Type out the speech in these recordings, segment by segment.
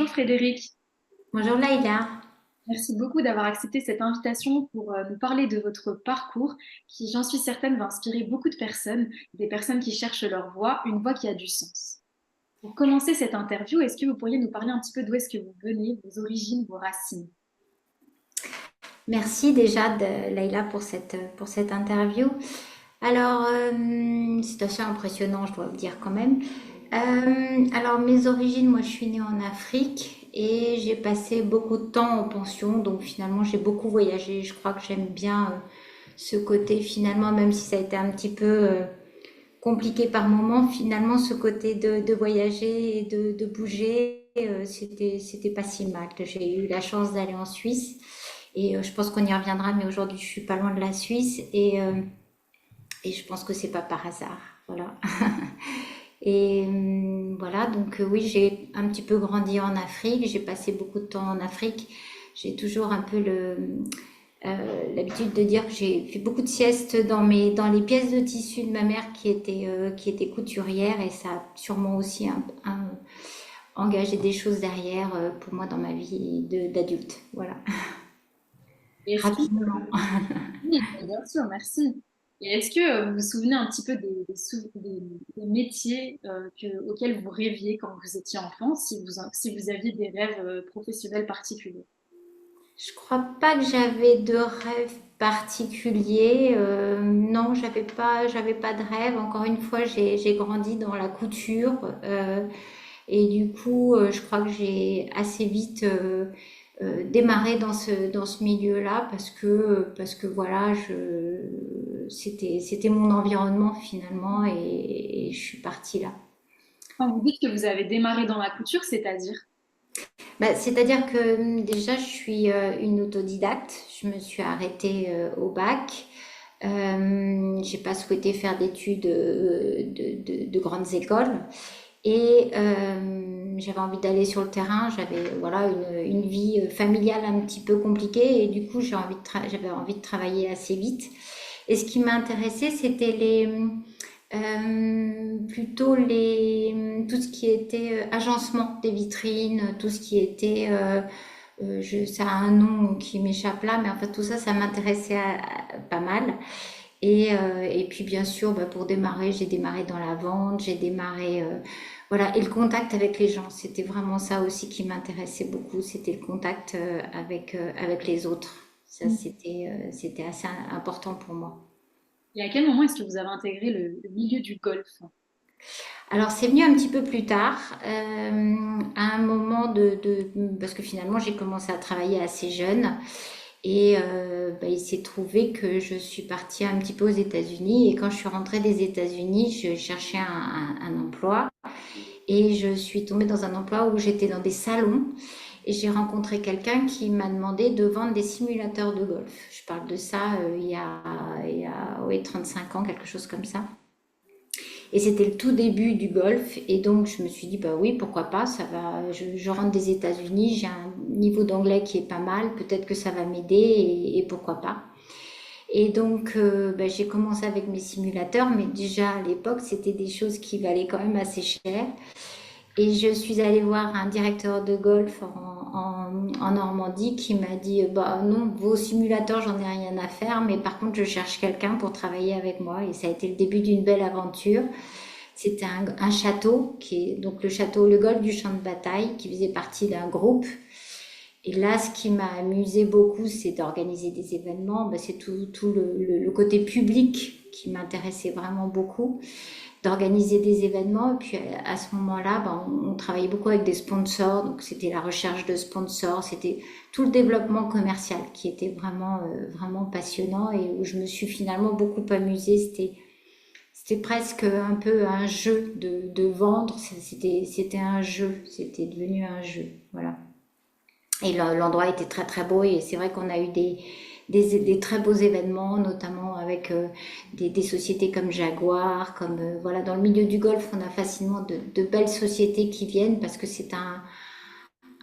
Bonjour Frédéric, Bonjour Laïla. merci beaucoup d'avoir accepté cette invitation pour nous parler de votre parcours qui, j'en suis certaine, va inspirer beaucoup de personnes, des personnes qui cherchent leur voie, une voie qui a du sens. Pour commencer cette interview, est-ce que vous pourriez nous parler un petit peu d'où est-ce que vous venez, vos origines, vos racines? Merci déjà Laïla pour cette interview. Alors, c'est assez impressionnant, je dois vous dire quand même. Alors, mes origines, moi je suis née en Afrique et j'ai passé beaucoup de temps en pension, donc finalement j'ai beaucoup voyagé. Je crois que j'aime bien ce côté finalement, même si ça a été un petit peu compliqué par moments, finalement ce côté de voyager et de bouger, c'était pas si mal. J'ai eu la chance d'aller en Suisse et je pense qu'on y reviendra, mais aujourd'hui je suis pas loin de la Suisse et je pense que c'est pas par hasard. Voilà. Et voilà, donc oui, j'ai un petit peu grandi en Afrique, j'ai passé beaucoup de temps en Afrique. J'ai toujours un peu l'habitude de dire que j'ai fait beaucoup de siestes dans les pièces de tissu de ma mère qui était couturière et ça a sûrement aussi engagé des choses derrière pour moi dans ma vie d'adulte. Voilà, Et est-ce que, rapidement. oui, bien sûr, merci. Et est-ce que vous vous souvenez un petit peu des métiers auxquels vous rêviez quand vous étiez enfant, si vous aviez des rêves professionnels particuliers? Je crois pas que j'avais de rêve particulier. Non, j'avais pas de rêve. Encore une fois, j'ai grandi dans la couture. Et du coup, je crois que j'ai assez vite démarré dans ce milieu-là parce que voilà, c'était mon environnement finalement et je suis partie là. Quand vous dites que vous avez démarré dans la couture, c'est-à-dire? Bah, c'est-à-dire que déjà, je suis une autodidacte. Je me suis arrêtée au bac. J'ai pas souhaité faire d'études de grandes écoles. Et j'avais envie d'aller sur le terrain. J'avais voilà une vie familiale un petit peu compliquée. Et du coup, j'avais envie de travailler assez vite. Et ce qui m'intéressait, c'était plutôt tout ce qui était agencement des vitrines, tout ce qui était, ça a un nom qui m'échappe là, mais en fait tout ça, ça m'intéressait pas mal. Et puis bien sûr, bah, pour démarrer, j'ai démarré dans la vente, j'ai démarré, voilà, et le contact avec les gens, c'était vraiment ça aussi qui m'intéressait beaucoup, c'était le contact avec les autres. Ça, c'était assez important pour moi. Et à quel moment est-ce que vous avez intégré le milieu du golf? Alors c'est venu un petit peu plus tard, à un moment parce que finalement j'ai commencé à travailler assez jeune et bah, il s'est trouvé que je suis partie un petit peu aux États-Unis et quand je suis rentrée des États-Unis, je cherchais un emploi et je suis tombée dans un emploi où j'étais dans des salons et j'ai rencontré quelqu'un qui m'a demandé de vendre des simulateurs de golf. Je parle de ça il y a ouais, 35 ans, quelque chose comme ça. Et c'était le tout début du golf. Et donc, je me suis dit, bah oui, pourquoi pas, ça va. Je rentre des États-Unis, j'ai un niveau d'anglais qui est pas mal, peut-être que ça va m'aider et pourquoi pas. Et donc, bah, j'ai commencé avec mes simulateurs, mais déjà à l'époque, c'était des choses qui valaient quand même assez cher. Et je suis allée voir un directeur de golf en Normandie qui m'a dit, bah non, vos simulateurs, j'en ai rien à faire, mais par contre, je cherche quelqu'un pour travailler avec moi. Et ça a été le début d'une belle aventure. C'était un château qui est donc le château Le Golfe du Champ de Bataille qui faisait partie d'un groupe. Et là, ce qui m'a amusé beaucoup, c'est d'organiser des événements. Ben, c'est tout le côté public qui m'intéressait vraiment beaucoup, d'organiser des événements. Et puis à ce moment-là, ben, on travaillait beaucoup avec des sponsors. Donc c'était la recherche de sponsors, c'était tout le développement commercial qui était vraiment, vraiment passionnant et où je me suis finalement beaucoup amusée. C'était presque un peu un jeu de vendre, c'était un jeu, c'était devenu un jeu, voilà. Et l'endroit était très très beau et c'est vrai qu'on a eu des très beaux événements, notamment avec des sociétés comme Jaguar, comme voilà, dans le milieu du golf, on a facilement de belles sociétés qui viennent parce que c'est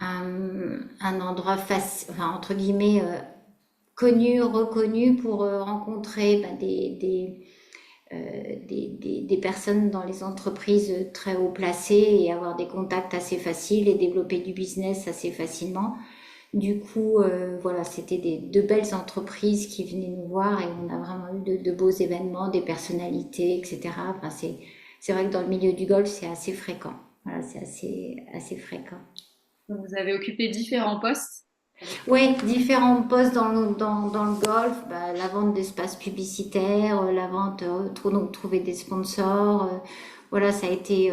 un endroit enfin, entre guillemets connu, reconnu pour rencontrer bah, des personnes dans les entreprises très haut placées et avoir des contacts assez faciles et développer du business assez facilement. Du coup, voilà, c'était de belles entreprises qui venaient nous voir et on a vraiment eu de beaux événements, des personnalités, etc. Enfin, c'est vrai que dans le milieu du golf, c'est assez fréquent. Voilà, c'est assez fréquent. Donc, vous avez occupé différents postes avec Oui, différents postes dans le golf, bah, la vente d'espaces publicitaires, la vente, donc trouver des sponsors, voilà, ça a été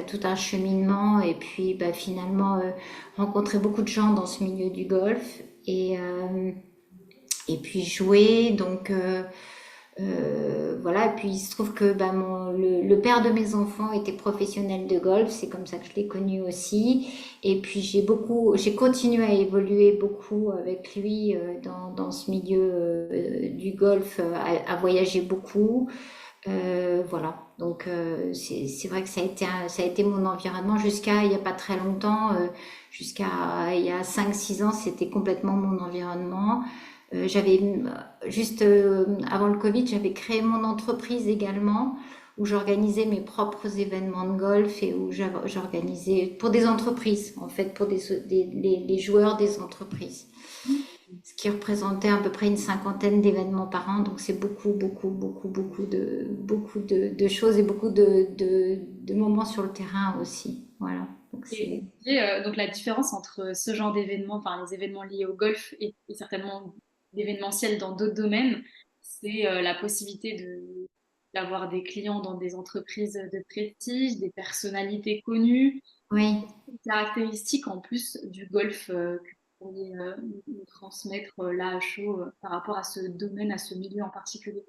tout un cheminement et puis bah, finalement rencontrer beaucoup de gens dans ce milieu du golf et puis jouer, donc voilà, et puis il se trouve que bah, le père de mes enfants était professionnel de golf, c'est comme ça que je l'ai connu aussi. Et puis j'ai continué à évoluer beaucoup avec lui dans ce milieu du golf, à voyager beaucoup. Voilà, donc c'est vrai que ça a été mon environnement jusqu'à il n'y a pas très longtemps, jusqu'à il y a 5 6 ans, c'était complètement mon environnement. J'avais juste avant le Covid, j'avais créé mon entreprise également où j'organisais mes propres événements de golf et où j'organisais pour des entreprises, en fait, pour les joueurs des entreprises. vous. Ce qui représentait à peu près une cinquantaine d'événements par an. Donc c'est beaucoup de choses et beaucoup de moments sur le terrain aussi. Voilà. Donc Et c'est donc la différence entre ce genre d'événements, enfin les événements liés au golf et certainement d'événementiel dans d'autres domaines, c'est la possibilité d'avoir des clients dans des entreprises de prestige, des personnalités connues, oui. une caractéristique en plus du golf que vous pourriez nous transmettre là à chaud par rapport à ce domaine, à ce milieu en particulier.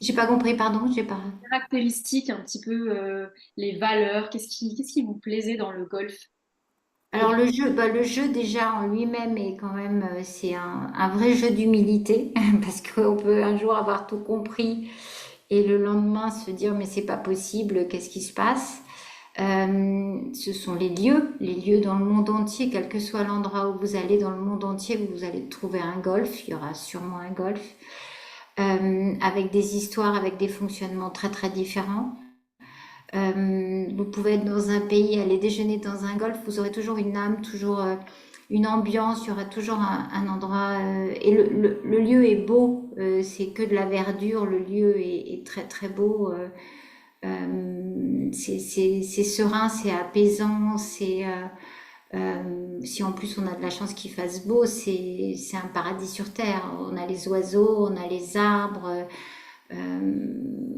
J'ai pas compris, pardon, j'ai pas. Caractéristiques, un petit peu les valeurs, qu'est-ce qui vous plaisait dans le golf? Alors le jeu déjà en lui-même est quand même, c'est un vrai jeu d'humilité parce qu'on peut un jour avoir tout compris et le lendemain se dire mais c'est pas possible, qu'est-ce qui se passe? Ce sont les lieux dans le monde entier, quel que soit l'endroit où vous allez dans le monde entier, vous allez trouver un golf, il y aura sûrement un golf, avec des histoires, avec des fonctionnements très très différents. Vous pouvez être dans un pays, aller déjeuner dans un golf, vous aurez toujours une âme, toujours une ambiance, il y aura toujours un endroit. Et le lieu est beau, c'est que de la verdure, le lieu est très très beau. C'est serein, c'est apaisant, si en plus on a de la chance qu'il fasse beau, c'est un paradis sur terre. On a les oiseaux, on a les arbres.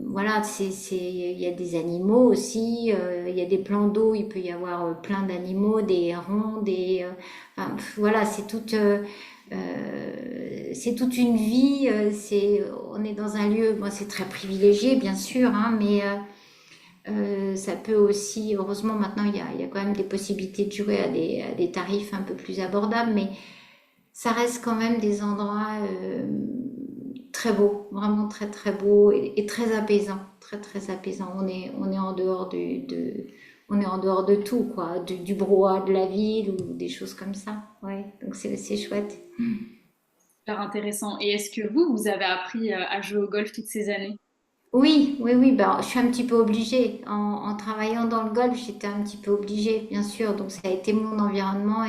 Voilà, il y a des animaux aussi, il y a des plans d'eau, il peut y avoir plein d'animaux, des hérons, enfin, voilà, c'est toute une vie. On est dans un lieu, moi c'est très privilégié bien sûr, hein, mais ça peut aussi, heureusement maintenant il y a quand même des possibilités de jouer à des tarifs un peu plus abordables, mais ça reste quand même des endroits très beaux, vraiment très très beaux et très apaisants, très très apaisants. On est en dehors on est en dehors de tout, quoi, du brouhaha de la ville ou des choses comme ça. Ouais, donc c'est chouette. Super intéressant. Et est-ce que vous avez appris à jouer au golf toutes ces années? Oui, ben, je suis un petit peu obligée. En travaillant dans le golf, j'étais un petit peu obligée, bien sûr. Donc, ça a été mon environnement.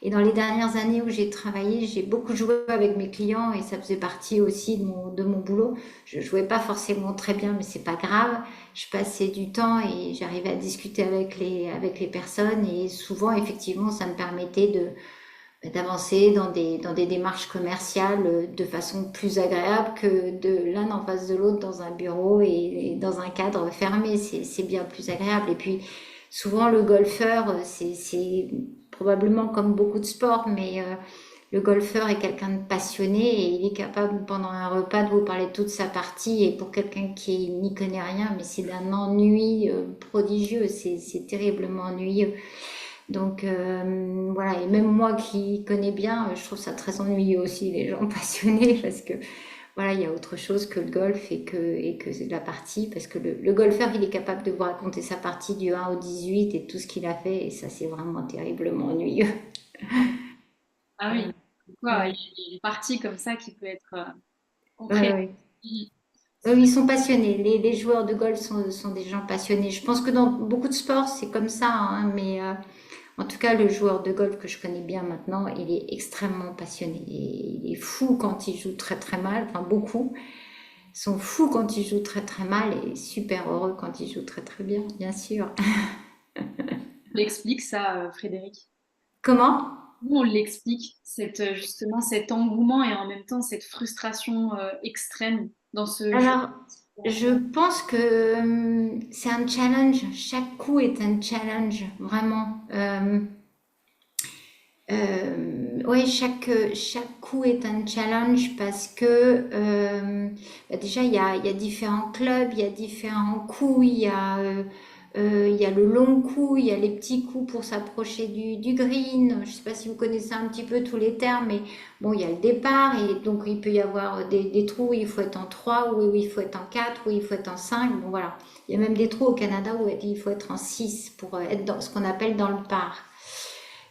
Et dans les dernières années où j'ai travaillé, j'ai beaucoup joué avec mes clients et ça faisait partie aussi de mon boulot. Je jouais pas forcément très bien, mais c'est pas grave. Je passais du temps et j'arrivais à discuter avec les personnes. Et souvent, effectivement, ça me permettait d'avancer dans des démarches commerciales de façon plus agréable que de l'un en face de l'autre dans un bureau et dans un cadre fermé. C'est bien plus agréable. Et puis, souvent, le golfeur, c'est probablement comme beaucoup de sports, mais le golfeur est quelqu'un de passionné et il est capable pendant un repas de vous parler de toute sa partie. Et pour quelqu'un qui n'y connaît rien, mais c'est d'un ennui prodigieux, c'est terriblement ennuyeux. Donc voilà, et même moi qui connais bien, je trouve ça très ennuyeux aussi, les gens passionnés, parce que voilà, il y a autre chose que le golf et que la partie, parce que le golfeur, il est capable de vous raconter sa partie du 1 au 18 et tout ce qu'il a fait, et ça, c'est vraiment terriblement ennuyeux. Ah oui, Voilà. quoi, il Ouais, y a une partie comme ça qui peut être ouais, compréhensible. ouais. Oui, ils sont passionnés. Les joueurs de golf sont des gens passionnés. Je pense que dans beaucoup de sports, c'est comme ça, hein, mais en tout cas, le joueur de golf que je connais bien maintenant, il est extrêmement passionné. Et il est fou quand il joue très très mal, enfin beaucoup sont fous quand ils jouent très très mal et super heureux quand ils jouent très très bien, bien sûr. L'explique ça, Frédéric. Comment? Nous, on l'explique, justement cet engouement et en même temps cette frustration extrême dans ce jeu. Alors, je pense que c'est un challenge. Chaque coup est un challenge, vraiment. Oui, chaque coup est un challenge parce que bah déjà il y a différents clubs, il y a différents coups, il y a le long coup, il y a les petits coups pour s'approcher du green. Je sais pas si vous connaissez un petit peu tous les termes, mais bon, il y a le départ et donc il peut y avoir des trous où il faut être en 3 où il faut être en 4 où il faut être en 5. Bon voilà, il y a même des trous au Canada où il faut être en 6 pour être dans ce qu'on appelle dans le par.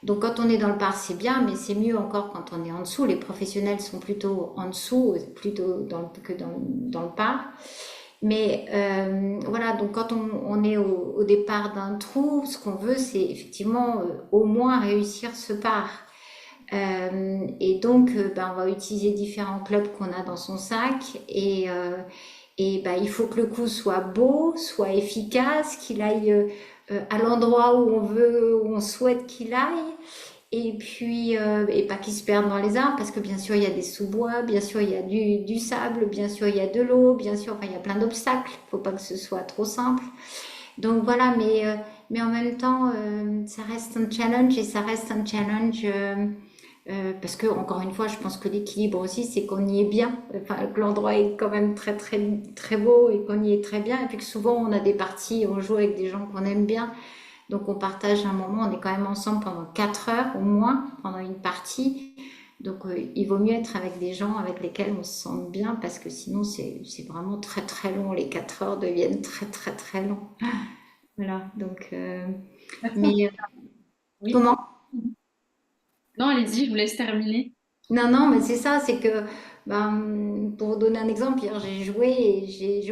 Donc quand on est dans le par, c'est bien, mais c'est mieux encore quand on est en dessous. Les professionnels sont plutôt en dessous, plutôt que dans le par. Mais voilà, donc quand on est au départ d'un trou, ce qu'on veut, c'est effectivement au moins réussir ce par. Et donc, ben, on va utiliser différents clubs qu'on a dans son sac et ben, il faut que le coup soit beau, soit efficace, qu'il aille à l'endroit où on veut, où on souhaite qu'il aille. Et puis, et pas qu'il se perde dans les arbres, parce que bien sûr, il y a des sous-bois, bien sûr, il y a du sable, bien sûr, il y a de l'eau, bien sûr, enfin, il y a plein d'obstacles. Il faut pas que ce soit trop simple. Donc voilà, mais en même temps, ça reste un challenge et ça reste un challenge parce que, encore une fois, je pense que l'équilibre aussi, c'est qu'on y est bien, enfin, que l'endroit est quand même très, très, très beau et qu'on y est très bien. Et puis que souvent, on a des parties, on joue avec des gens qu'on aime bien. Donc, on partage un moment, on est quand même ensemble pendant 4 heures au moins, pendant une partie. Donc, il vaut mieux être avec des gens avec lesquels on se sent bien parce que sinon, c'est vraiment très, très long. Les 4 heures deviennent très, très, très longs. Voilà, donc, Merci. mais Oui. comment? Non, allez-y, je vous laisse terminer. Non, non, mais c'est ça, c'est que, ben, pour vous donner un exemple, hier j'ai joué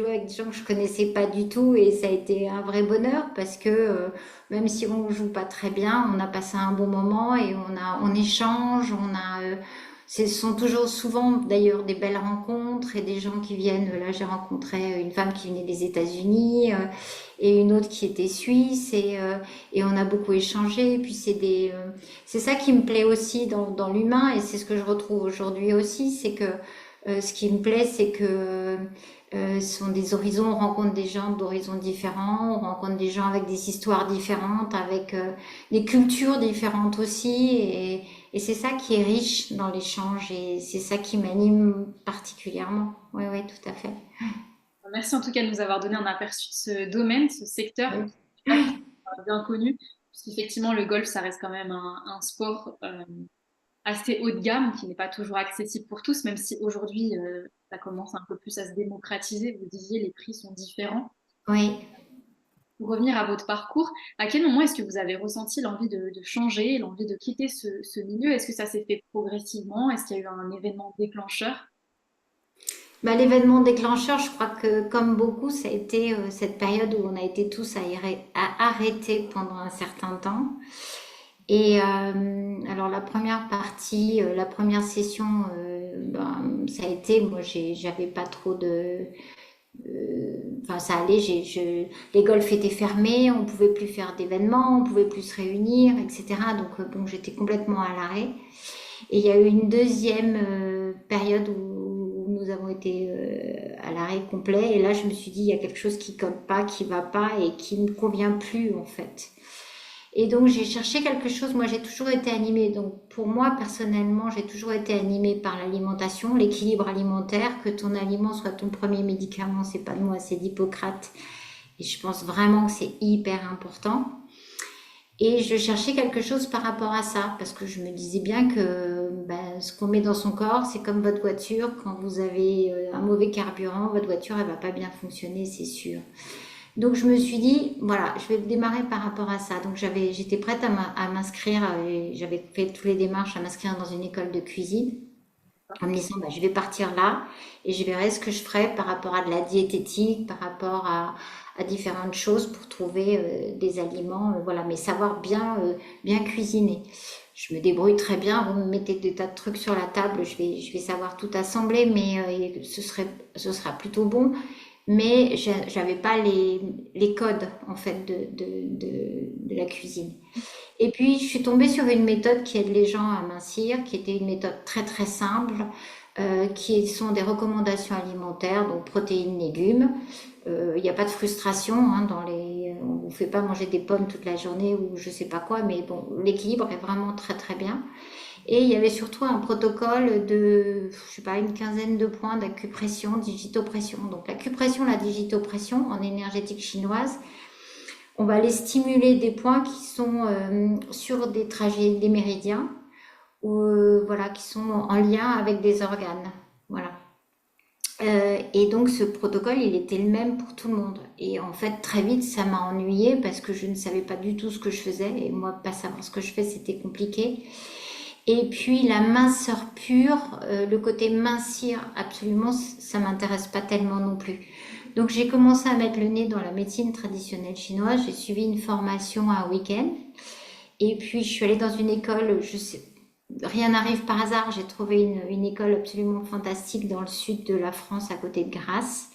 avec des gens que je connaissais pas du tout et ça a été un vrai bonheur parce que même si on joue pas très bien, on a passé un bon moment et on échange, ce sont toujours souvent d'ailleurs des belles rencontres et des gens qui viennent. Là, j'ai rencontré une femme qui venait des États-Unis et une autre qui était suisse et on a beaucoup échangé. Et puis c'est ça qui me plaît aussi dans l'humain et c'est ce que je retrouve aujourd'hui aussi, c'est que ce qui me plaît, c'est que ce sont des horizons, on rencontre des gens d'horizons différents, on rencontre des gens avec des histoires différentes, avec des cultures différentes aussi, et c'est ça qui est riche dans l'échange et c'est ça qui m'anime particulièrement. Oui, oui, tout à fait. Merci en tout cas de nous avoir donné un aperçu de ce domaine, ce secteur Oui. qui n'est pas toujours bien connu, puisqu'effectivement le golf, ça reste quand même un sport assez haut de gamme, qui n'est pas toujours accessible pour tous, même si aujourd'hui ça commence un peu plus à se démocratiser. Vous disiez, les prix sont différents. Oui. Pour revenir à votre parcours, à quel moment est-ce que vous avez ressenti l'envie de changer, l'envie de quitter ce milieu? Est-ce que ça s'est fait progressivement? Est-ce qu'il y a eu un événement déclencheur? Bah, l'événement déclencheur, je crois que comme beaucoup, ça a été cette période où on a été tous à arrêter pendant un certain temps. Et alors la première partie, la première session, ben, ça a été, moi j'avais pas trop de, enfin ça allait, les golfs étaient fermés, on pouvait plus faire d'événements, on pouvait plus se réunir, etc. Donc bon, j'étais complètement à l'arrêt. Et il y a eu une deuxième période où nous avons été à l'arrêt complet. Et là, je me suis dit, il y a quelque chose qui colle pas, qui va pas et qui ne me convient plus en fait. Et donc j'ai cherché quelque chose, moi j'ai toujours été animée, donc pour moi personnellement j'ai toujours été animée par l'alimentation, l'équilibre alimentaire, que ton aliment soit ton premier médicament, c'est pas de moi, c'est d'Hippocrate. Et je pense vraiment que c'est hyper important. Et je cherchais quelque chose par rapport à ça, parce que je me disais bien que ben, ce qu'on met dans son corps, c'est comme votre voiture, quand vous avez un mauvais carburant, votre voiture elle va pas bien fonctionner, c'est sûr. Donc je me suis dit, voilà, je vais démarrer par rapport à ça. Donc j'étais prête à m'inscrire, j'avais fait toutes les démarches à m'inscrire dans une école de cuisine. en me disant bah, je vais partir là et je verrai ce que je ferai par rapport à de la diététique, par rapport à différentes choses pour trouver des aliments, voilà, mais savoir bien cuisiner. Je me débrouille très bien, vous me mettez des tas de trucs sur la table, je vais savoir tout assembler, mais ce sera plutôt bon. Mais j'avais pas les codes en fait de la cuisine. Et puis, je suis tombée sur une méthode qui aide les gens à mincir, qui était une méthode très très simple, qui sont des recommandations alimentaires, donc protéines, légumes. Il n'y a pas de frustration hein, on vous fait pas manger des pommes toute la journée ou je sais pas quoi, mais bon, l'équilibre est vraiment très très bien. Et il y avait surtout un protocole de, je sais pas, une quinzaine de points d'acupression, digitopression. Donc l'acupression, la digitopression en énergétique chinoise, on va aller stimuler des points qui sont sur des trajets, des méridiens, ou voilà, qui sont en lien avec des organes. Voilà. Et donc ce protocole, il était le même pour tout le monde. Et en fait, très vite, ça m'a ennuyée parce que je ne savais pas du tout ce que je faisais. Et moi, pas savoir ce que je fais, c'était compliqué. Et puis la minceur pure, le côté mincir, absolument, ça m'intéresse pas tellement non plus. Donc j'ai commencé à mettre le nez dans la médecine traditionnelle chinoise. J'ai suivi une formation un week-end. Et puis je suis allée dans une école, je sais, rien n'arrive par hasard. J'ai trouvé une école absolument fantastique dans le sud de la France, à côté de Grasse,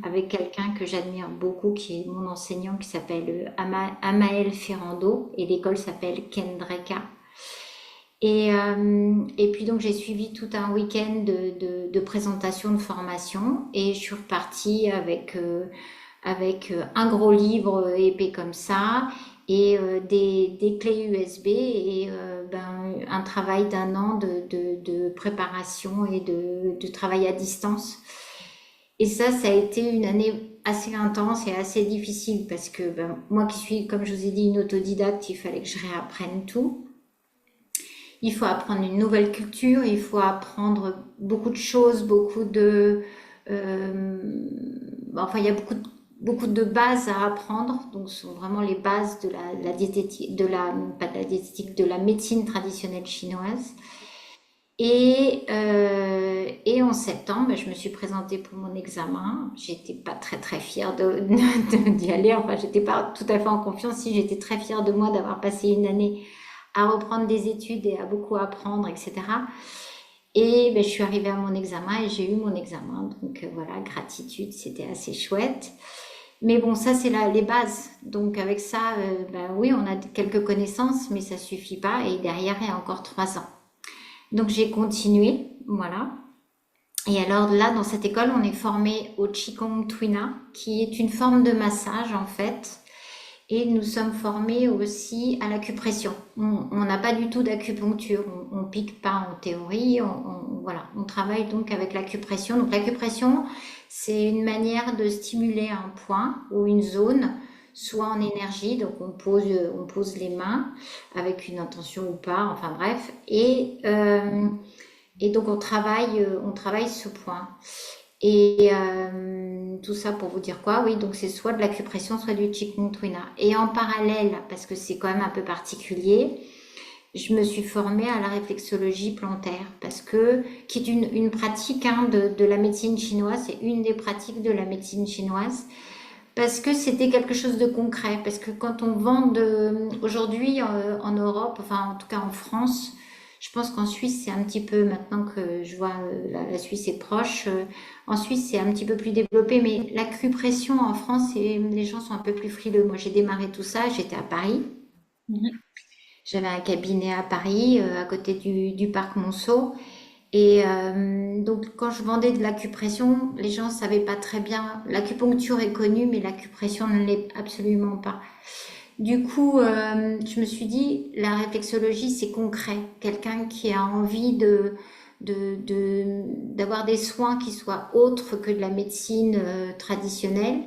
avec quelqu'un que j'admire beaucoup, qui est mon enseignant, qui s'appelle Amael Ferrando. Et l'école s'appelle Kendreka. Et puis donc j'ai suivi tout un week-end de présentation de formation et je suis repartie avec un gros livre épais comme ça et des clés USB et ben, un travail d'un an de préparation et de travail à distance. Et ça a été une année assez intense et assez difficile parce que ben, moi qui suis, comme je vous ai dit, une autodidacte, il fallait que je réapprenne tout. Il faut apprendre une nouvelle culture, il faut apprendre beaucoup de choses, enfin, il y a beaucoup de bases à apprendre. Donc, ce sont vraiment les bases de la diététique, pas de la diététique, de la médecine traditionnelle chinoise. Et en septembre, je me suis présentée pour mon examen. J'étais pas très très fière d'y aller. Enfin, j'étais pas tout à fait en confiance. Si j'étais très fière de moi d'avoir passé une année à reprendre des études et à beaucoup apprendre, etc. Et ben, je suis arrivée à mon examen et j'ai eu mon examen. Donc voilà, gratitude, c'était assez chouette. Mais bon, ça c'est les bases. Donc avec ça, ben, oui, on a quelques connaissances, mais ça suffit pas. Et derrière, il y a encore 3 ans. Donc j'ai continué, voilà. Et alors là, dans cette école, on est formé au Qigong Tuina, qui est une forme de massage en fait. Et nous sommes formés aussi à l'acupression. On n'a pas du tout d'acupuncture, on pique pas en théorie, voilà, on travaille donc avec l'acupression. Donc l'acupression, c'est une manière de stimuler un point ou une zone, soit en énergie, donc on pose les mains avec une intention ou pas, enfin bref, et donc on travaille ce point. Et tout ça pour vous dire quoi? Oui, donc c'est soit de l'acupression, soit du Qigong Tuina. Et en parallèle, parce que c'est quand même un peu particulier, je me suis formée à la réflexologie plantaire, qui est une pratique hein, de la médecine chinoise, c'est une des pratiques de la médecine chinoise, parce que c'était quelque chose de concret, parce que quand on vend aujourd'hui en Europe, enfin en tout cas en France, je pense qu'en Suisse, c'est un petit peu, maintenant que je vois la Suisse est proche, en Suisse, c'est un petit peu plus développé, mais l'acupression en France, les gens sont un peu plus frileux. Moi, j'ai démarré tout ça, j'étais à Paris. Mhm. J'avais un cabinet à Paris, à côté du parc Monceau. Et donc, quand je vendais de l'acupression, les gens ne savaient pas très bien. L'acupuncture est connue, mais l'acupression ne l'est absolument pas. Du coup, je me suis dit, la réflexologie, c'est concret. Quelqu'un qui a envie d'avoir des soins qui soient autres que de la médecine traditionnelle.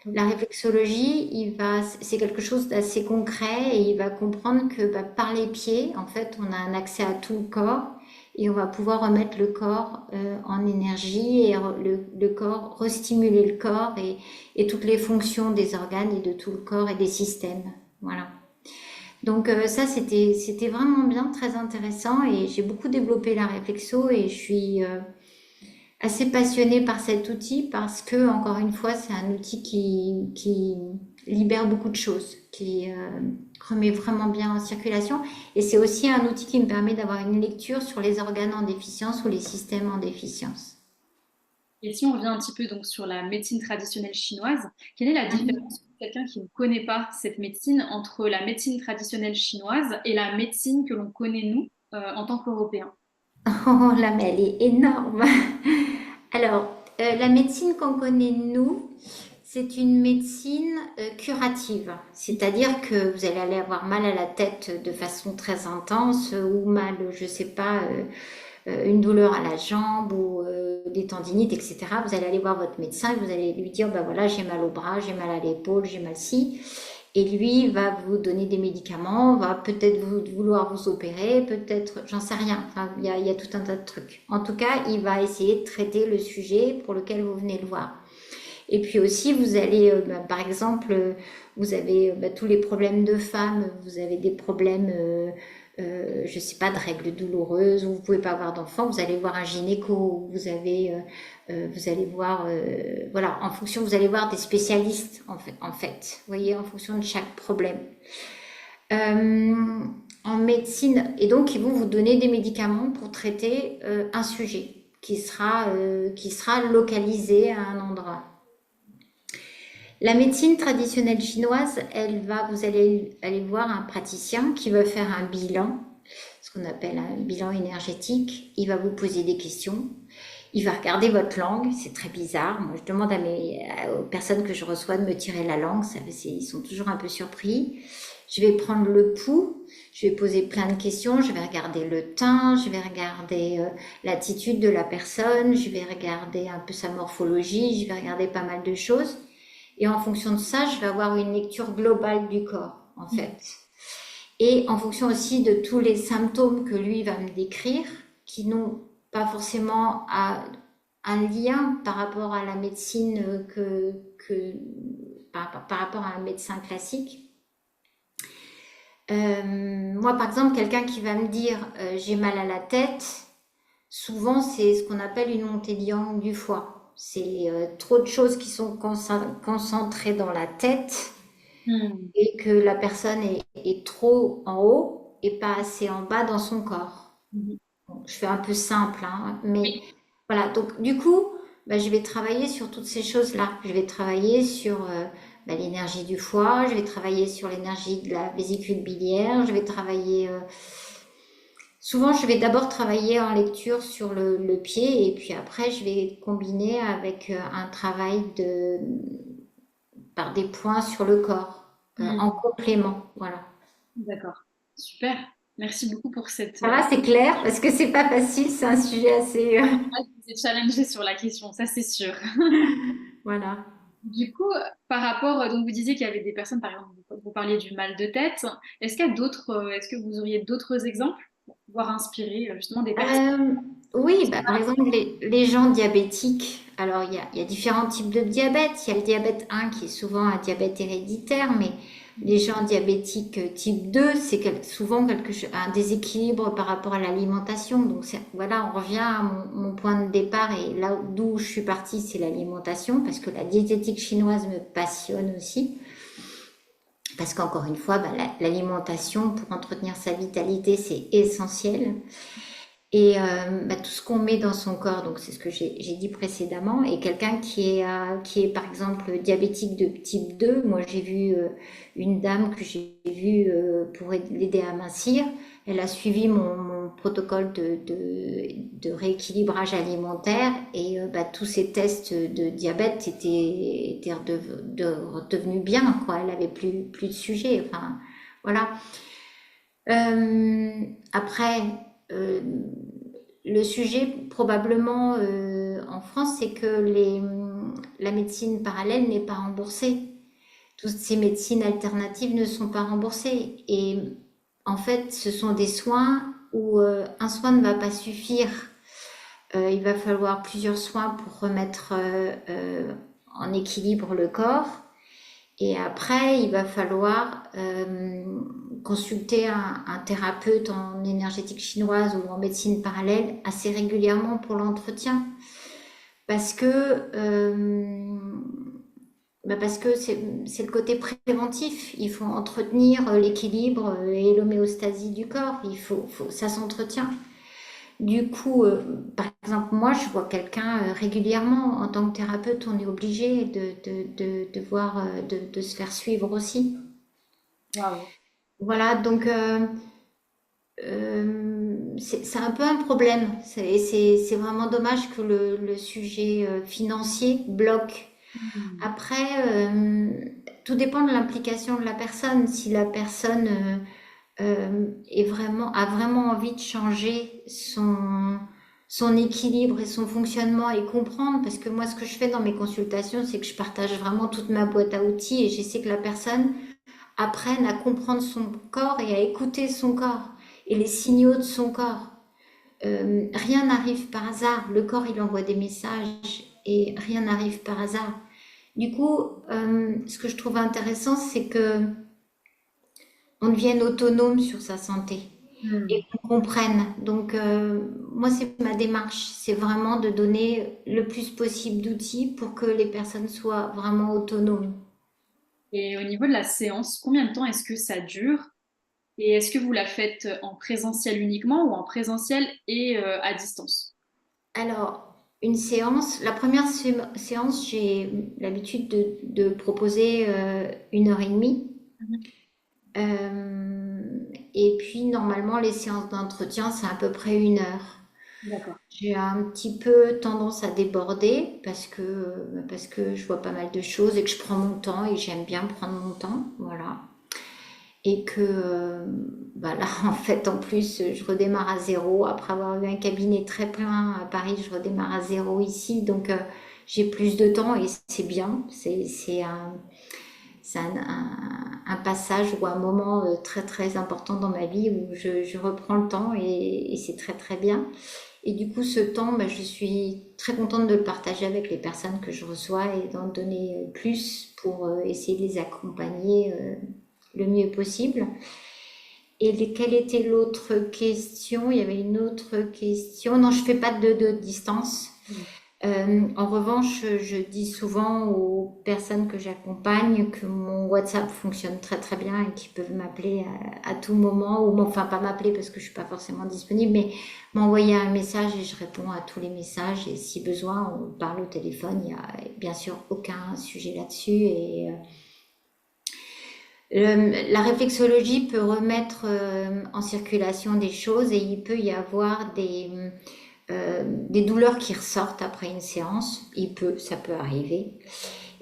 La réflexologie, c'est quelque chose d'assez concret et il va comprendre que bah, par les pieds, en fait, on a un accès à tout le corps et on va pouvoir remettre le corps en énergie et le corps, restimuler le corps et toutes les fonctions des organes et de tout le corps et des systèmes. Voilà. Donc ça, c'était vraiment bien, très intéressant et j'ai beaucoup développé la réflexo et je suis assez passionnée par cet outil parce que, encore une fois, c'est un outil qui libère beaucoup de choses, qui remet vraiment bien en circulation. Et c'est aussi un outil qui me permet d'avoir une lecture sur les organes en déficience ou les systèmes en déficience. Et si on revient un petit peu donc sur la médecine traditionnelle chinoise, quelle est la différence pour quelqu'un qui ne connaît pas cette médecine entre la médecine traditionnelle chinoise et la médecine que l'on connaît nous en tant qu'Européens? Oh là, mais elle est énorme. Alors, la médecine qu'on connaît, nous, c'est une médecine curative. C'est-à-dire que vous allez aller avoir mal à la tête de façon très intense ou mal, je sais pas, une douleur à la jambe ou des tendinites, etc. Vous allez aller voir votre médecin et vous allez lui dire, ben voilà, j'ai mal au bras, j'ai mal à l'épaule, j'ai mal ci. Et lui va vous donner des médicaments, va peut-être vouloir vous opérer, peut-être, j'en sais rien. Enfin, il y a tout un tas de trucs. En tout cas, il va essayer de traiter le sujet pour lequel vous venez le voir. Et puis aussi, vous allez, par exemple, vous avez tous les problèmes de femmes, vous avez des problèmes, je sais pas, de règles douloureuses, ou vous pouvez pas avoir d'enfants, vous allez voir un gynéco, vous allez voir, voilà, en fonction, vous allez voir des spécialistes, vous voyez, en fonction de chaque problème. Euh, En médecine, et donc ils vont vous donner des médicaments pour traiter un sujet qui sera localisé à un endroit. La médecine traditionnelle chinoise, vous allez aller voir un praticien qui va faire un bilan, ce qu'on appelle un bilan énergétique. Il va vous poser des questions. Il va regarder votre langue. C'est très bizarre. Moi, je demande aux personnes que je reçois de me tirer la langue. Ils sont toujours un peu surpris. Je vais prendre le pouls. Je vais poser plein de questions. Je vais regarder le teint. Je vais regarder l'attitude de la personne. Je vais regarder un peu sa morphologie. Je vais regarder pas mal de choses. Et en fonction de ça, je vais avoir une lecture globale du corps, en fait. Et en fonction aussi de tous les symptômes que lui va me décrire, qui n'ont pas forcément un lien par rapport à la médecine par rapport à un médecin classique. Moi, par exemple, quelqu'un qui va me dire j'ai mal à la tête, souvent c'est ce qu'on appelle une montée de yang du foie. C'est trop de choses qui sont concentrées dans la tête Hmm. et que la personne est trop en haut et pas assez en bas dans son corps. Mhm. Bon, je fais un peu simple, hein, mais Oui, voilà. Donc du coup, bah, je vais travailler sur toutes ces choses-là. Je vais travailler sur l'énergie du foie, je vais travailler sur l'énergie de la vésicule biliaire, je vais travailler... souvent, je vais d'abord travailler en lecture sur le pied et puis après, je vais combiner avec un travail par des points sur le corps, en hmm. complément. Voilà. D'accord. Super. Merci beaucoup pour cette... Ça va, c'est clair, parce que c'est pas facile, c'est un sujet assez... Vous êtes challengé sur la question, ça c'est sûr. voilà. Du coup, par rapport, donc vous disiez qu'il y avait des personnes, par exemple, vous parliez du mal de tête. Est-ce qu'il y a d'autres, est-ce que vous auriez d'autres exemples pour pouvoir inspirer justement des personnes? Euh, oui, bah, par exemple, les gens diabétiques, alors il y a différents types de diabète. Il y a le diabète 1 qui est souvent un diabète héréditaire, mais les gens diabétiques type 2, c'est souvent un déséquilibre par rapport à l'alimentation. Donc voilà, on revient à mon point de départ et là d'où je suis partie, c'est l'alimentation, parce que la diététique chinoise me passionne aussi. Parce qu'encore une fois, bah, l'alimentation pour entretenir sa vitalité, c'est essentiel. Et tout ce qu'on met dans son corps, donc c'est ce que j'ai dit précédemment, et quelqu'un qui est par exemple diabétique de type 2, moi j'ai vu une dame que j'ai vue pour l'aider à mincir, elle a suivi mon protocole de rééquilibrage alimentaire et tous ces tests de diabète étaient redevenus bien, quoi, elle avait plus de sujet, enfin voilà. Après, euh, le sujet probablement en France, c'est que la médecine parallèle n'est pas remboursée. Toutes ces médecines alternatives ne sont pas remboursées. Et en fait, ce sont des soins où un soin ne va pas suffire. Il va falloir plusieurs soins pour remettre en équilibre le corps. Et après, il va falloir consulter un thérapeute en énergétique chinoise ou en médecine parallèle assez régulièrement pour l'entretien. Parce que, parce que c'est le côté préventif. Il faut entretenir l'équilibre et l'homéostasie du corps. Ça s'entretient. Du coup, par exemple, moi, je vois quelqu'un régulièrement. En tant que thérapeute, on est obligé de voir, de se faire suivre aussi. Waouh. Voilà, donc c'est un peu un problème. C'est vraiment dommage que le sujet financier bloque. Hmm. Après, tout dépend de l'implication de la personne. Si la personne a vraiment envie de changer son équilibre et son fonctionnement et comprendre, parce que moi, ce que je fais dans mes consultations, c'est que je partage vraiment toute ma boîte à outils et j'essaie que la personne apprenne à comprendre son corps et à écouter son corps et les signaux de son corps. Rien n'arrive par hasard. Le corps, il envoie des messages et rien n'arrive par hasard. Du coup, ce que je trouve intéressant, c'est que on devienne autonome sur sa santé et Hmm. qu'on comprenne. Donc, moi, c'est ma démarche. C'est vraiment de donner le plus possible d'outils pour que les personnes soient vraiment autonomes. Et au niveau de la séance, combien de temps est-ce que ça dure? Et est-ce que vous la faites en présentiel uniquement ou en présentiel et à distance? Alors, une séance, la première séance, j'ai l'habitude de proposer 1 heure et demie. Mhm. Et puis, normalement, les séances d'entretien, c'est à peu près 1 heure. D'accord. J'ai un petit peu tendance à déborder parce que je vois pas mal de choses et que je prends mon temps et j'aime bien prendre mon temps. Voilà. Et que là, en fait, en plus, je redémarre à zéro. Après avoir eu un cabinet très plein à Paris, je redémarre à zéro ici. Donc, j'ai plus de temps et c'est bien. C'est un passage ou un moment très, très important dans ma vie où je reprends le temps et c'est très, très bien. Et du coup, ce temps, je suis très contente de le partager avec les personnes que je reçois et d'en donner plus pour essayer de les accompagner le mieux possible. Et quelle était l'autre question? Il y avait une autre question. Non, je fais pas de distance. En revanche, je dis souvent aux personnes que j'accompagne que mon WhatsApp fonctionne très très bien et qu'ils peuvent m'appeler à tout moment, ou enfin pas m'appeler parce que je suis pas forcément disponible, mais m'envoyer un message et je réponds à tous les messages. Et si besoin, on parle au téléphone. Il y a bien sûr aucun sujet là-dessus. Et la réflexologie peut remettre en circulation des choses et il peut y avoir des douleurs qui ressortent après une séance. Ça peut arriver.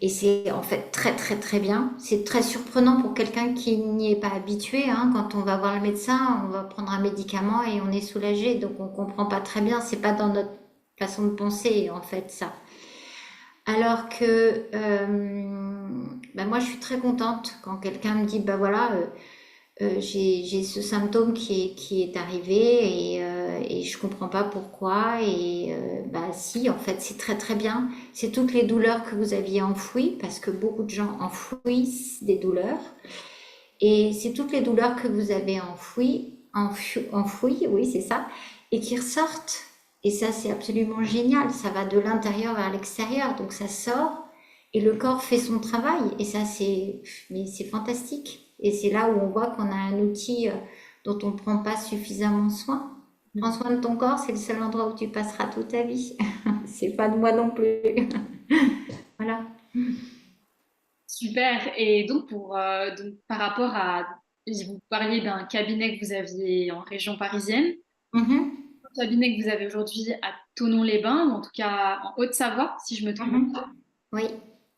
Et c'est en fait très très très bien. C'est très surprenant pour quelqu'un qui n'y est pas habitué, hein. Quand on va voir le médecin, on va prendre un médicament et on est soulagé. Donc on comprend pas très bien. C'est pas dans notre façon de penser en fait ça. Alors que moi je suis très contente quand quelqu'un me dit bah voilà j'ai ce symptôme qui est arrivé et je comprends pas pourquoi et si en fait c'est très très bien, c'est toutes les douleurs que vous aviez enfouies parce que beaucoup de gens enfouissent des douleurs et c'est toutes les douleurs que vous avez enfouies, oui c'est ça, et qui ressortent. Et ça c'est absolument génial, ça va de l'intérieur vers l'extérieur, donc ça sort et le corps fait son travail et ça c'est fantastique. Et c'est là où on voit qu'on a un outil dont on ne prend pas suffisamment soin. Prends Mhm. soin de ton corps, c'est le seul endroit où tu passeras toute ta vie. C'est pas de moi non plus. Voilà. Super. Et donc, donc, par rapport à, vous parliez d'un cabinet que vous aviez en région parisienne, Mhm, le cabinet que vous avez aujourd'hui à Thonon-les-Bains, ou en tout cas en Haute-Savoie, si je me trompe mhm. pas. Oui.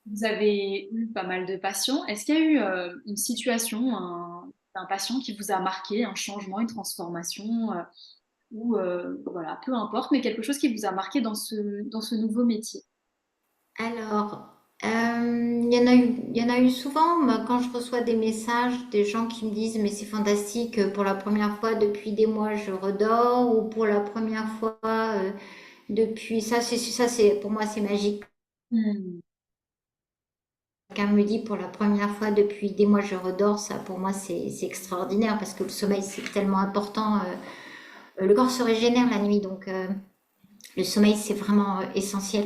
Vous avez eu pas mal de patients. Est-ce qu'il y a eu une situation, un patient qui vous a marqué, un changement, une transformation, ou voilà, peu importe, mais quelque chose qui vous a marqué dans ce nouveau métier? Alors, il y en a eu souvent. Moi, quand je reçois des messages des gens qui me disent, mais c'est fantastique, pour la première fois depuis des mois, je redors, ou pour la première fois depuis, pour moi, c'est magique. Hmm. quelqu'un me dit pour la première fois depuis des mois je redors, ça pour moi c'est extraordinaire parce que le sommeil c'est tellement important. Le corps se régénère la nuit, donc le sommeil c'est vraiment essentiel.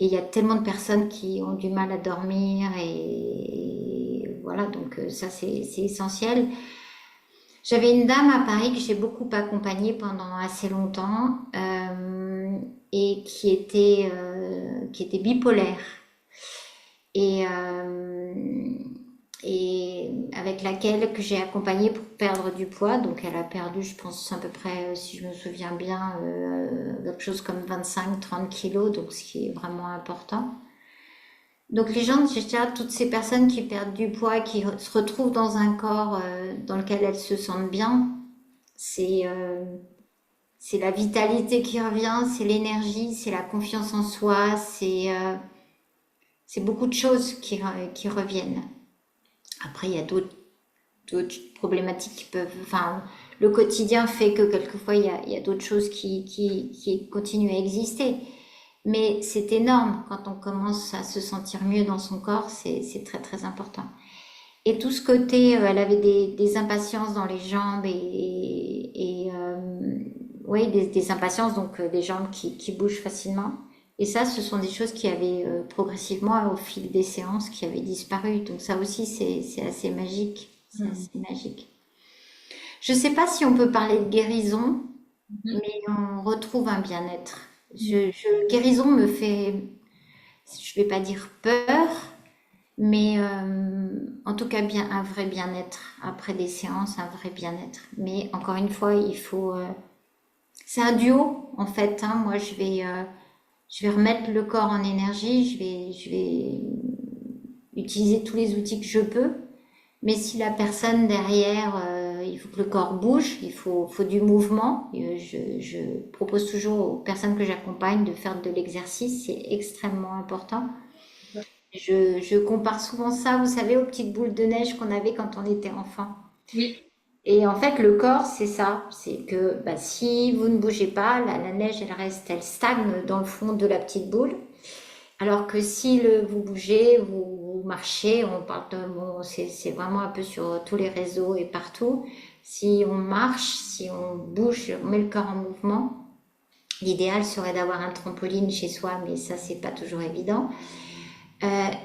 Et il y a tellement de personnes qui ont du mal à dormir et voilà, donc ça c'est essentiel. J'avais une dame à Paris que j'ai beaucoup accompagnée pendant assez longtemps et qui était bipolaire et, et avec laquelle que j'ai accompagnée pour perdre du poids. Donc elle a perdu, je pense à peu près, si je me souviens bien, quelque chose comme 25-30 kilos, donc ce qui est vraiment important. Donc les gens, je dirais, toutes ces personnes qui perdent du poids, qui se retrouvent dans un corps dans lequel elles se sentent bien, c'est c'est la vitalité qui revient, c'est l'énergie, c'est la confiance en soi, c'est beaucoup de choses qui reviennent. Après, il y a d'autres problématiques qui peuvent... Enfin, le quotidien fait que quelquefois, il y a d'autres choses qui continuent à exister. Mais c'est énorme quand on commence à se sentir mieux dans son corps, c'est très très important. Et tout ce côté, elle avait des impatiences dans les jambes oui, des impatiences, donc des jambes qui bougent facilement. Et ça, ce sont des choses qui avaient progressivement, au fil des séances, qui avaient disparu. Donc ça aussi, c'est assez magique. C'est Mhm. assez magique. Je ne sais pas si on peut parler de guérison, Mhm. mais on retrouve un bien-être. Guérison me fait, je vais pas dire peur, mais en tout cas bien un vrai bien-être après des séances, un vrai bien-être. Mais encore une fois, il faut, c'est un duo en fait. Hein. Moi, je vais remettre le corps en énergie, je vais utiliser tous les outils que je peux. Mais si la personne derrière, il faut que le corps bouge, faut du mouvement. Je propose toujours aux personnes que j'accompagne de faire de l'exercice, c'est extrêmement important. Je compare souvent ça, vous savez, aux petites boules de neige qu'on avait quand on était enfant. Oui. Et en fait, le corps, c'est ça. C'est que bah, si vous ne bougez pas, la neige, elle reste, elle stagne dans le fond de la petite boule. Alors que si vous bougez, vous marchez, on parle de, bon, c'est vraiment un peu sur tous les réseaux et partout. Si on marche, si on bouge, on met le corps en mouvement. L'idéal serait d'avoir un trampoline chez soi, mais ça, c'est pas toujours évident.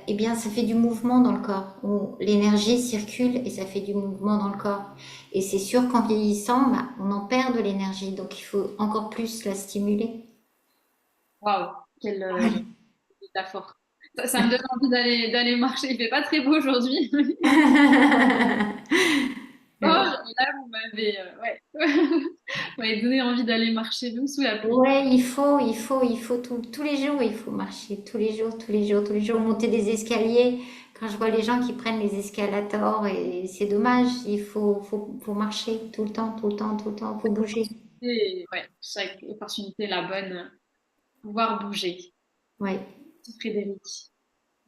Eh bien, ça fait du mouvement dans le corps. L'énergie circule et ça fait du mouvement dans le corps. Et c'est sûr qu'en vieillissant, bah, on en perd de l'énergie, donc il faut encore plus la stimuler. Waouh, quelle métaphore. Ça me donne envie d'aller marcher. Il fait pas très beau aujourd'hui. Oh, Ouais. là, ouais. Vous m'avez donné envie d'aller marcher même sous la pluie. Ouais, il faut tous les jours, il faut marcher tous les jours, tous les jours, tous les jours, monter des escaliers. Quand je vois les gens qui prennent les escalators, et c'est dommage, faut marcher tout le temps, tout le temps, tout le temps, faut bouger. Et ouais, chaque opportunité est la bonne. Pouvoir bouger. Ouais. Merci, Frédéric.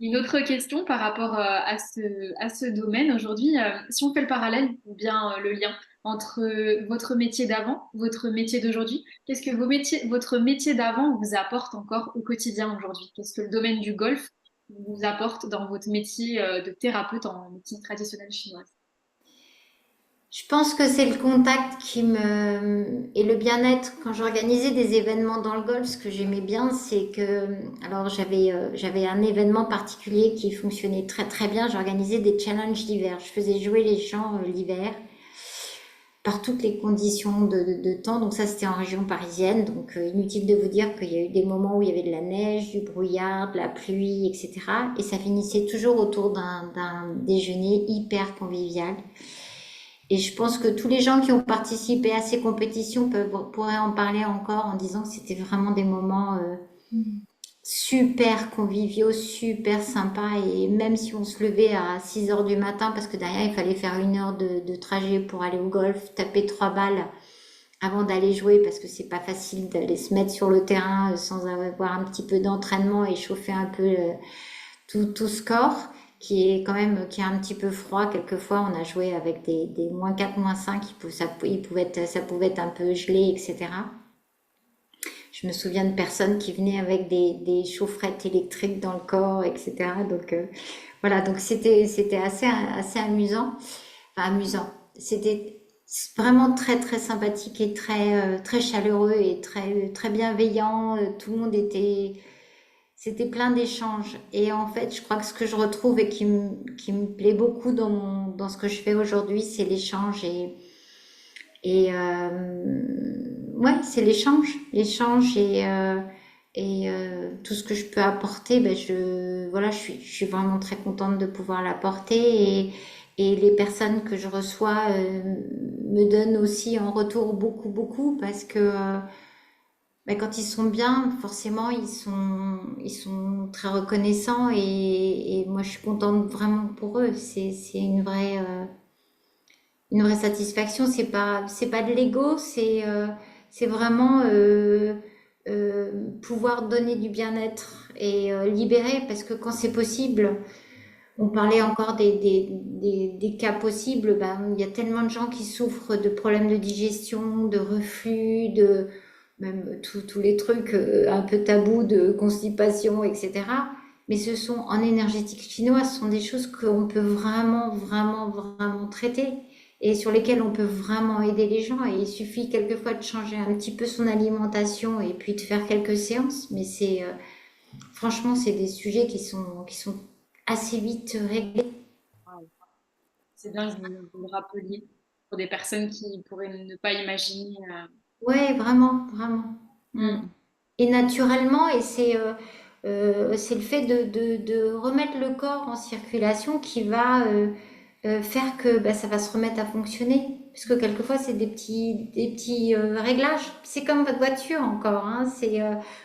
Une autre question par rapport à ce domaine aujourd'hui, si on fait le parallèle ou bien le lien entre votre métier d'avant, votre métier d'aujourd'hui, qu'est-ce que votre métier d'avant vous apporte encore au quotidien aujourd'hui? Qu'est-ce que le domaine du golf vous apporte dans votre métier de thérapeute en médecine traditionnelle chinoise? Je pense que c'est le contact et le bien-être. Quand j'organisais des événements dans le golf, ce que j'aimais bien, c'est que alors j'avais un événement particulier qui fonctionnait très très bien. J'organisais des challenges d'hiver. Je faisais jouer les gens l'hiver par toutes les conditions de temps. Donc ça, c'était en région parisienne. Donc inutile de vous dire qu'il y a eu des moments où il y avait de la neige, du brouillard, de la pluie, etc. Et ça finissait toujours autour d'un déjeuner hyper convivial. Et je pense que tous les gens qui ont participé à ces compétitions pourraient en parler encore en disant que c'était vraiment des moments super conviviaux, super sympas. Et même si on se levait à 6 heures du matin, parce que derrière il fallait faire 1 heure de trajet pour aller au golf, taper 3 balles avant d'aller jouer, parce que c'est pas facile d'aller se mettre sur le terrain sans avoir un petit peu d'entraînement et chauffer un peu tout ce corps qui est un petit peu froid. Quelquefois, on a joué avec des -4, -5, ça pouvait être un peu gelé, etc. Je me souviens de personnes qui venaient avec des chaufferettes électriques dans le corps, etc. Donc voilà, donc c'était assez amusant, enfin amusant. C'était vraiment très très sympathique et très chaleureux et très bienveillant. Tout le monde c'était plein d'échanges. Et en fait, je crois que ce que je retrouve et qui me plaît beaucoup dans ce que je fais aujourd'hui, c'est l'échange ouais, c'est l'échange et tout ce que je peux apporter, ben voilà, je suis vraiment très contente de pouvoir l'apporter et les personnes que je reçois me donnent aussi en retour beaucoup parce que ben, quand ils sont bien, forcément, ils sont très reconnaissants et moi, je suis contente vraiment pour eux. C'est une vraie satisfaction. C'est pas de l'ego, c'est vraiment pouvoir donner du bien-être et libérer parce que quand c'est possible, on parlait encore des cas possibles. Ben, il y a tellement de gens qui souffrent de problèmes de digestion, de reflux, de même tous les trucs un peu tabous de constipation, etc. Mais ce sont en énergétique chinoise, ce sont des choses qu'on peut vraiment traiter et sur lesquelles on peut vraiment aider les gens. Et il suffit quelquefois de changer un petit peu son alimentation et puis de faire quelques séances. Mais franchement, c'est des sujets qui sont assez vite réglés. Wow. C'est bien que vous le rappeliez pour des personnes qui pourraient ne pas imaginer. Ouais, vraiment. Mm. Mm. Et naturellement, et c'est le fait de remettre le corps en circulation qui va faire que bah, ça va se remettre à fonctionner. Parce que quelquefois, c'est des petits réglages. C'est comme votre voiture encore. Hein.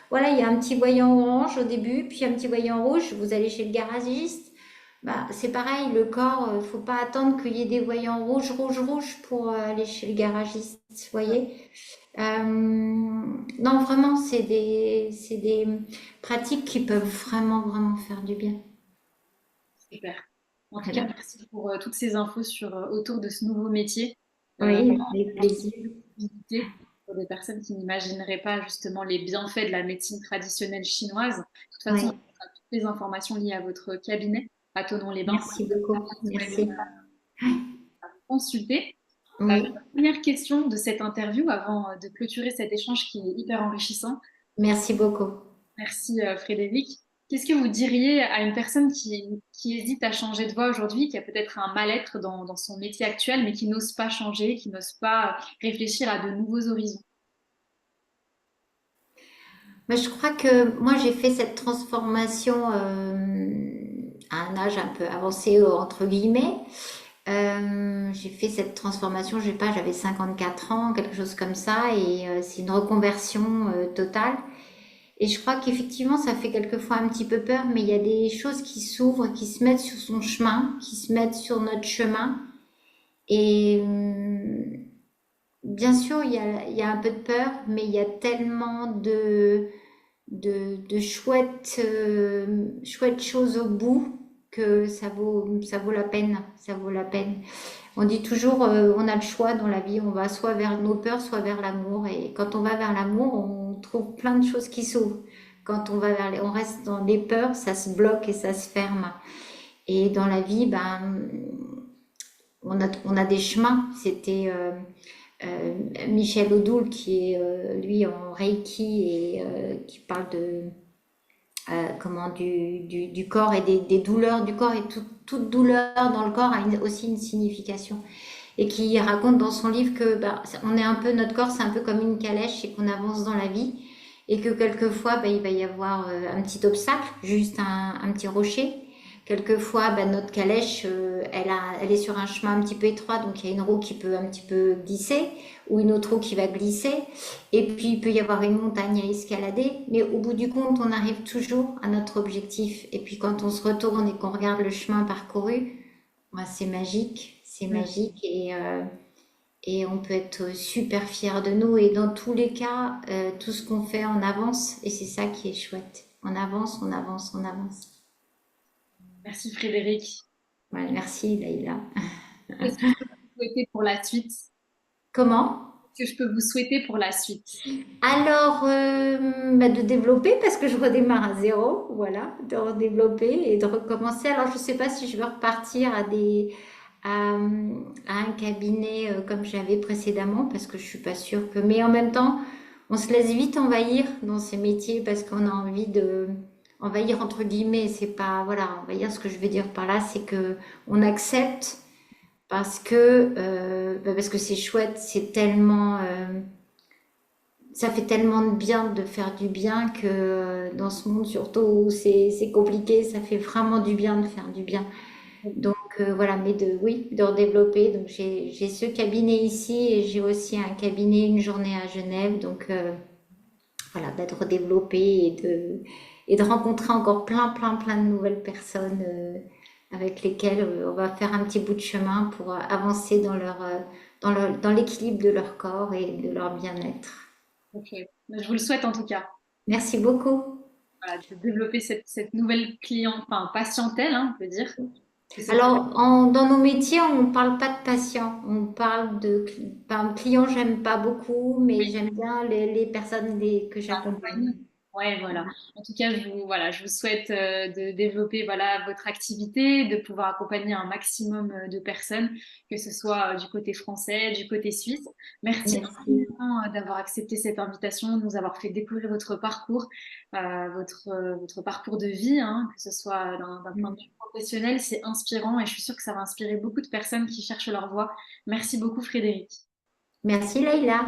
Voilà, il y a un petit voyant orange au début, puis un petit voyant rouge. Vous allez chez le garagiste. Bah, c'est pareil, le corps, faut pas attendre qu'il y ait des voyants rouges pour aller chez le garagiste. Vous voyez? Non, vraiment, c'est des pratiques qui peuvent vraiment faire du bien. Super. En tout cas, Voilà. merci pour toutes ces infos autour de ce nouveau métier. Oui, avec Merci plaisir. de l'utilité pour des personnes qui n'imagineraient pas justement les bienfaits de la médecine traditionnelle chinoise. De toute façon, on Oui, mettra toutes les informations liées à votre cabinet à Tonon-les-Bains pour merci beaucoup. les personnes Merci. à vous consulter. Oui, Première question de cette interview avant de clôturer cet échange qui est hyper enrichissant. merci beaucoup. Merci Frédéric. Qu'est-ce que vous diriez à une personne qui hésite à changer de voie aujourd'hui, qui a peut-être un mal-être dans son métier actuel, mais qui n'ose pas changer, qui n'ose pas réfléchir à de nouveaux horizons? Mais je crois que moi, j'ai fait cette transformation à un âge un peu avancé, entre guillemets. J'ai fait cette transformation, je sais pas, j'avais 54 ans, quelque chose comme ça, et c'est une reconversion totale. Et je crois qu'effectivement, ça fait quelquefois un petit peu peur, mais il y a des choses qui s'ouvrent, qui se mettent sur son chemin, qui se mettent sur notre chemin. Et bien sûr, il y a un peu de peur, mais il y a tellement de chouettes choses au bout que ça vaut la peine. Ça vaut la peine. On dit toujours, on a le choix dans la vie, on va soit vers nos peurs, soit vers l'amour. Et quand on va vers l'amour, on trouve plein de choses qui s'ouvrent. Quand on reste dans les peurs, ça se bloque et ça se ferme. Et dans la vie, ben, on a des chemins. C'était Michel Odoul qui est lui en Reiki et qui parle de comment du corps et des douleurs du corps et toute douleur dans le corps a aussi une signification et qui raconte dans son livre que bah, on est un peu notre corps c'est un peu comme une calèche et qu'on avance dans la vie et que quelquefois bah, il va y avoir un petit obstacle, juste un petit rocher. Quelquefois, bah, notre calèche, elle est sur un chemin un petit peu étroit, donc il y a une roue qui peut un petit peu glisser, ou une autre roue qui va glisser. Et puis, il peut y avoir une montagne à escalader, mais au bout du compte, on arrive toujours à notre objectif. Et puis, quand on se retourne et qu'on regarde le chemin parcouru, bah, c'est Mm. magique et on peut être super fier de nous. Et dans tous les cas, tout ce qu'on fait, on avance et c'est ça qui est chouette. On avance. Merci Frédéric. Ouais, merci Laïla. Qu'est-ce que vous souhaitez pour la suite? Comment? que je peux vous souhaiter pour la suite? Alors, de développer parce que je redémarre à zéro, voilà, de redévelopper et de recommencer. Alors, je ne sais pas si je veux repartir à un cabinet comme j'avais précédemment parce que je suis pas sûre que. Mais en même temps, on se laisse vite envahir dans ces métiers parce qu'on a envie de envahir entre guillemets. C'est pas, voilà, envahir. Ce que je veux dire par là, c'est que on accepte parce que c'est chouette, c'est tellement. Ça fait tellement de bien de faire du bien que dans ce monde surtout où c'est compliqué, ça fait vraiment du bien de faire du bien. Donc voilà, mais oui, de redévelopper. Donc j'ai ce cabinet ici et j'ai aussi un cabinet une journée à Genève. Donc voilà, de redévelopper et de rencontrer encore plein de nouvelles personnes avec lesquelles on va faire un petit bout de chemin pour avancer dans l'équilibre de leur corps et de leur bien-être. Ok. Je vous le souhaite en tout cas. Merci beaucoup. Voilà, de développer cette nouvelle client, enfin patientèle, hein, on peut dire. Que ce soit Alors, dans nos métiers, on ne parle pas de patients, on parle enfin, clients, j'aime pas beaucoup, mais j'aime bien les personnes que j'accompagne. compagnie. Ouais, voilà. En tout cas, je vous souhaite de développer voilà, votre activité, de pouvoir accompagner un maximum de personnes, que ce soit du côté français, du côté suisse. Merci Merci. infiniment d'avoir accepté cette invitation, de nous avoir fait découvrir votre parcours, votre parcours de vie, hein, que ce soit d'un point de vue professionnel, c'est inspirant et je suis sûre que ça va inspirer beaucoup de personnes qui cherchent leur voie. Merci beaucoup, Frédéric. Merci Leïla.